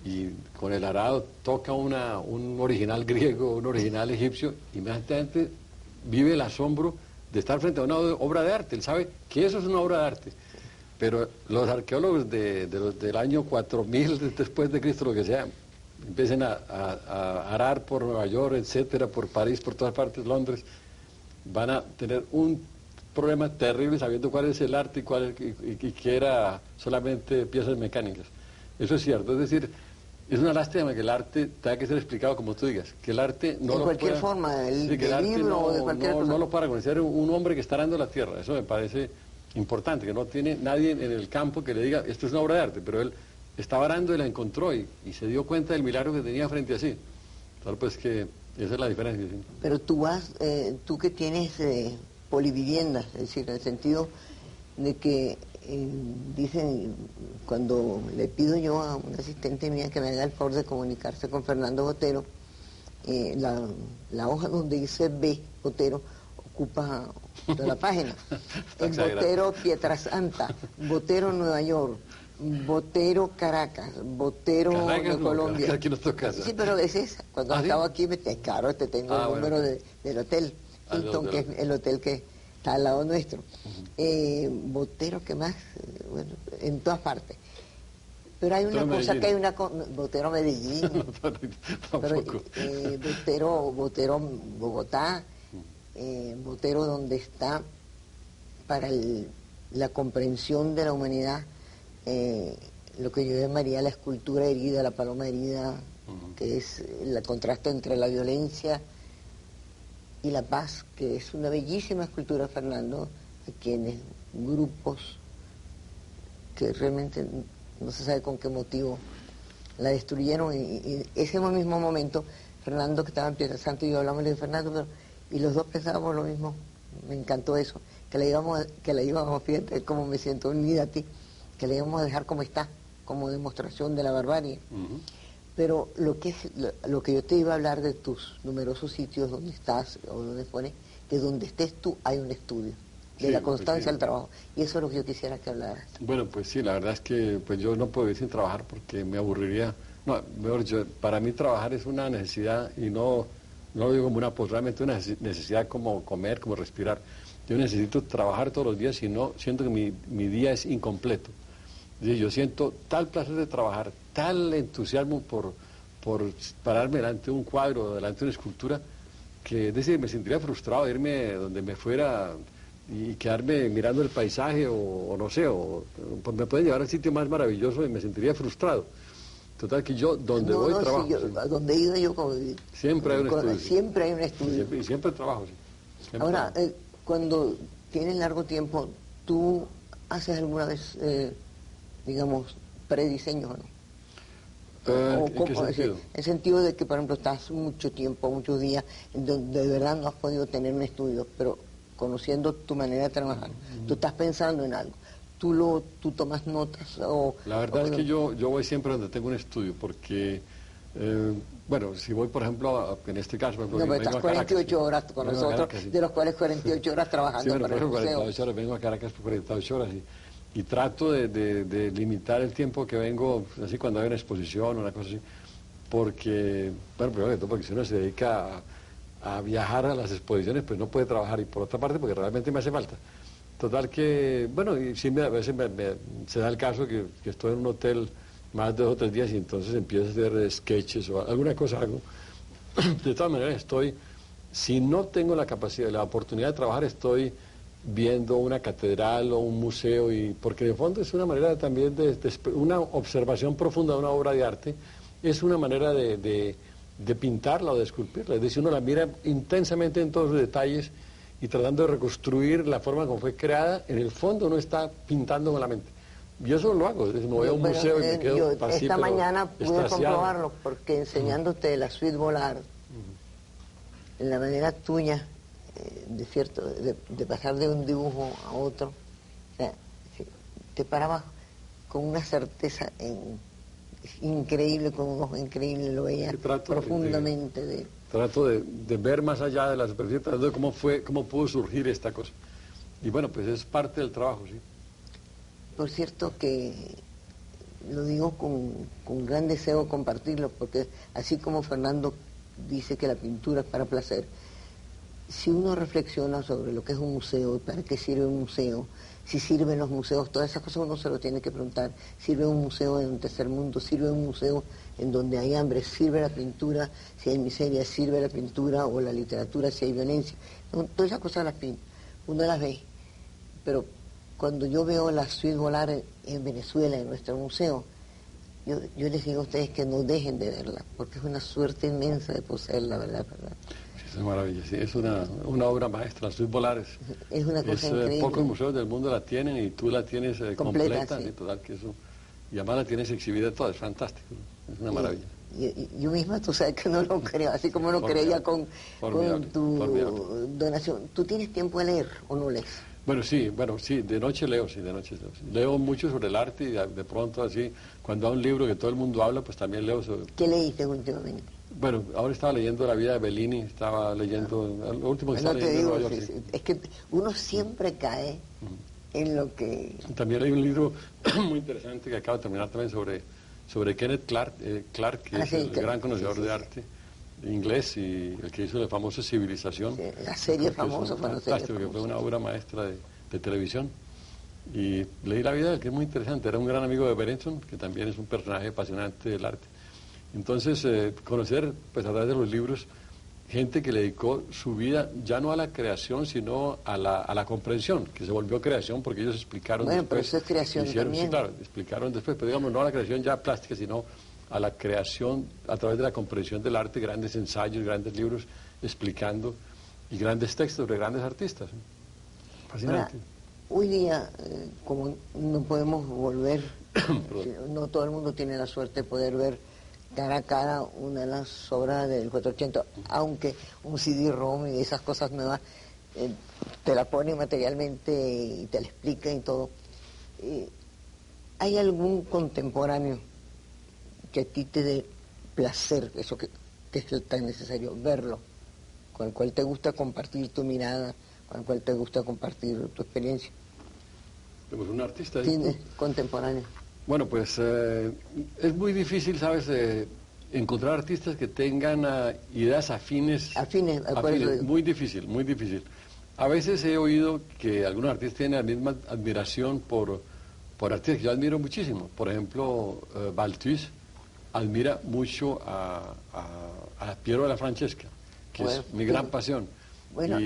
y con el arado toca un original griego, un original egipcio, y inmediatamente vive el asombro de estar frente a una obra de arte. Él sabe que eso es una obra de arte. Pero los arqueólogos del año 4000 después de Cristo, lo que sea, empiecen a arar por Nueva York, etcétera, por París, por todas partes, Londres, van a tener un problema terrible sabiendo cuál es el arte y que era solamente piezas mecánicas. Eso es cierto, es decir, es una lástima que el arte tenga que ser explicado como tú digas, que el arte no de lo cualquier pueda, forma, sí, que el del arte libro o de cualquier cosa. no lo para conocer un hombre que está arando la tierra. Eso me parece importante, que no tiene nadie en el campo que le diga, esto es una obra de arte, pero él estaba arando y la encontró y se dio cuenta del milagro que tenía frente a sí. Claro, pues que esa es la diferencia. ¿Sí? Pero tú que tienes poliviviendas, es decir, en el sentido de que dicen, cuando le pido yo a una asistente mía que me haga el favor de comunicarse con Fernando Botero, la hoja donde dice B, Botero, ocupa toda la página. El Botero Pietrasanta, Botero Nueva York, Botero Caracas, Botero Colombia. Aquí nos toca. Sí, pero es esa. Cuando estaba aquí, claro, tengo el número del hotel Hilton, que es el hotel que está al lado nuestro. Botero, ¿qué más? Bueno, en todas partes. Pero hay una cosa que hay una... Botero Medellín. Botero Bogotá. Botero donde está para la comprensión de la humanidad lo que yo llamaría la escultura herida, la paloma herida, que es el contraste entre la violencia y la paz, que es una bellísima escultura, Fernando, de quienes grupos que realmente no se sabe con qué motivo la destruyeron, y ese mismo momento Fernando, que estaba en Pietrasanta, y yo hablamos de Fernando, y los dos pensábamos lo mismo. Me encantó eso, que la íbamos, fíjate cómo me siento unida a ti, que la íbamos a dejar como está, como demostración de la barbarie. Pero lo que yo te iba a hablar de tus numerosos sitios donde estás, o donde pones, que donde estés tú hay un estudio, de la constancia del trabajo, y eso es lo que yo quisiera que hablaras. Bueno, pues sí, la verdad es que pues yo no puedo ir sin trabajar porque me aburriría. No, mejor para mí trabajar es una necesidad, y no lo digo como una realmente una necesidad como comer, como respirar. Yo necesito trabajar todos los días, si no, siento que mi día es incompleto. Yo siento tal placer de trabajar, tal entusiasmo por pararme delante de un cuadro, delante de una escultura, que es decir, me sentiría frustrado de irme donde me fuera y quedarme mirando el paisaje o no sé, me pueden llevar al sitio más maravilloso y me sentiría frustrado. Total que yo donde voy trabajo. Sí, donde he ido yo siempre hay un estudio. Siempre hay un estudio. Y siempre trabajo, sí. Siempre Ahora, trabajo. Cuando tienes largo tiempo, ¿tú haces alguna vez, digamos, prediseños o no? ¿En qué sentido? En el sentido de que, por ejemplo, estás mucho tiempo, muchos días, donde de verdad no has podido tener un estudio, pero conociendo tu manera de trabajar, tú estás pensando en algo. ¿Tú tomas notas? La verdad es que yo voy siempre donde tengo un estudio, porque, bueno, si voy, por ejemplo, en este caso... No, pero estás 48 horas con nosotros, de los cuales 48 horas trabajando sí, para el museo. 48 horas, vengo a Caracas por 48 horas y trato de limitar el tiempo que vengo, así cuando hay una exposición o una cosa así, porque, bueno, primero que todo, porque si uno se dedica a viajar a las exposiciones, pues no puede trabajar, y por otra parte, porque realmente me hace falta. Total que, bueno, y sí a veces se da el caso que estoy en un hotel más de 2 o 3 días y entonces empiezo a hacer sketches o alguna cosa hago. De todas maneras si no tengo la capacidad, la oportunidad de trabajar, estoy viendo una catedral o un museo, porque de fondo es una manera también una observación profunda de una obra de arte, es una manera de pintarla o de esculpirla, es decir, uno la mira intensamente en todos los detalles y tratando de reconstruir la forma como fue creada. En el fondo uno está pintando con la mente. Yo eso lo hago, me voy a un museo y me quedo así, esta mañana pude comprobarlo, porque enseñándote la suite Volar, en la manera tuya, de pasar de un dibujo a otro, o sea, te parabas con una certeza increíble, con un ojo increíble, lo veía profundamente Trato de ver más allá de la superficie, tratando de cómo pudo surgir esta cosa. Y bueno, pues es parte del trabajo, sí. por cierto que lo digo con gran deseo de compartirlo, porque así como Fernando dice que la pintura es para placer, si uno reflexiona sobre lo que es un museo, para qué sirve un museo, si sirven los museos, todas esas cosas uno se lo tiene que preguntar. ¿Sirve un museo en un tercer mundo? ¿Sirve un museo en donde hay hambre? ¿Sirve la pintura si hay miseria? ¿Sirve la pintura o la literatura si hay violencia? No, todas esas cosas uno las ve, pero cuando yo veo la Suite Volar en Venezuela, en nuestro museo, yo les digo a ustedes que no dejen de verla, porque es una suerte inmensa de poseerla, ¿verdad? Es una maravilla, sí, es una obra maestra, Suite Volar es una cosa increíble. Pocos museos del mundo la tienen y tú la tienes completa, sí. Total, que eso, y además la tienes exhibida toda, es fantástico, es una maravilla. Yo misma, tú sabes que no lo creo, así como no creía con tu donación. ¿Tú tienes tiempo de leer o no lees? Bueno, sí, de noche leo, sí, de noche leo. Sí. Leo mucho sobre el arte y de pronto así, cuando hay un libro que todo el mundo habla, pues también leo sobre... ¿Qué leíste últimamente? Bueno, ahora estaba leyendo La vida de Bellini, estaba leyendo, lo último que estaba leyendo en Nueva York. Sí. Es que uno siempre cae en lo que... También hay un libro muy interesante que acabo de terminar también sobre Kenneth Clark, que es el gran conocedor de arte inglés y el que hizo la famosa Civilización. Sí, la serie famosa. Fantástico, que fue una obra maestra de televisión. Y leí la vida de él, que es muy interesante. Era un gran amigo de Berenson, que también es un personaje apasionante del arte. Entonces, conocer, pues a través de los libros, gente que le dedicó su vida ya no a la creación, sino a la comprensión, que se volvió creación porque ellos explicaron después. Bueno, pero eso es creación también. Sí, claro, explicaron después, pero digamos, no a la creación ya plástica, sino a la creación a través de la comprensión del arte, grandes ensayos, grandes libros explicando y grandes textos de grandes artistas. Fascinante. Ahora, hoy día, como no podemos volver, no todo el mundo tiene la suerte de poder ver cara a cara una de las obras del 480, aunque un CD-ROM y esas cosas nuevas te la ponen materialmente y te la explican y todo. ¿Hay algún contemporáneo que a ti te dé placer, eso que es tan necesario, verlo, con el cual te gusta compartir tu mirada, con el cual te gusta compartir tu experiencia? Tenemos un artista. ¿Tienes contemporáneo? Bueno, pues es muy difícil, ¿sabes?, encontrar artistas que tengan ideas afines. Afines. Muy difícil, muy difícil. A veces he oído que algunos artistas tienen la misma admiración por artistas que yo admiro muchísimo. Por ejemplo, Balthus admira mucho a Piero della Francesca, que es mi gran pasión. Bueno,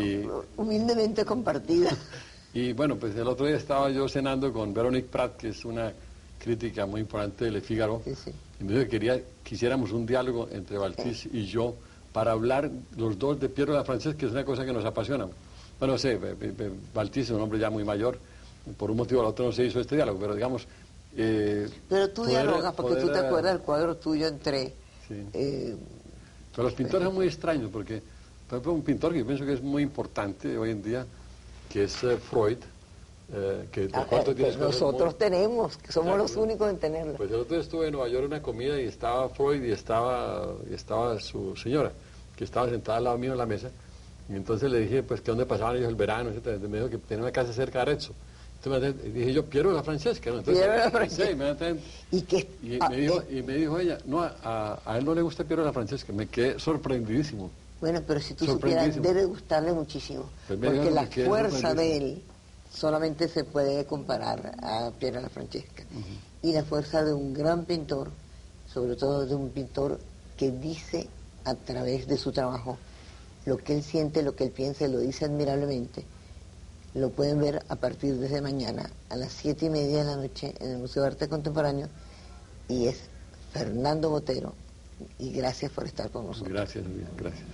humildemente compartida. Y bueno, pues el otro día estaba yo cenando con Véronique Prat, que es una crítica muy importante de Le Figaro, sí. Y me dijo que quisiéramos un diálogo entre Balthus y yo para hablar los dos de Piero della Francesca, que es una cosa que nos apasiona. Bueno, no sé, Balthus es un hombre ya muy mayor, por un motivo o otro no se hizo este diálogo, pero digamos... pero tú dialogas, porque tú te acuerdas del cuadro tuyo entre... Sí. Pero los pintores son muy extraños, porque, por ejemplo, un pintor que yo pienso que es muy importante hoy en día, que es Freud, que nosotros tenemos, que somos los únicos en tenerlo. Pues el otro día estuve en Nueva York en una comida y estaba Freud y estaba su señora, que estaba sentada al lado mío en la mesa, y entonces le dije, pues, que dónde pasaban ellos el verano, etc. Me dijo que tenía una casa cerca de Arezzo. Entonces dije yo, Piero della Francesca, ¿no? Entonces, Piero della Francesca. Y me dijo ella, no, a él no le gusta Piero della Francesca. Me quedé sorprendidísimo. Bueno, pero si tú supieras, debe gustarle muchísimo, pues porque la fuerza de él solamente se puede comparar a Piero della Francesca. Y la fuerza de un gran pintor, sobre todo de un pintor que dice a través de su trabajo lo que él siente, lo que él piensa, y lo dice admirablemente. Lo pueden ver a partir de mañana a las 7:30 de la noche en el Museo de Arte Contemporáneo, y es Fernando Botero, y gracias por estar con nosotros. Gracias, Luis, gracias.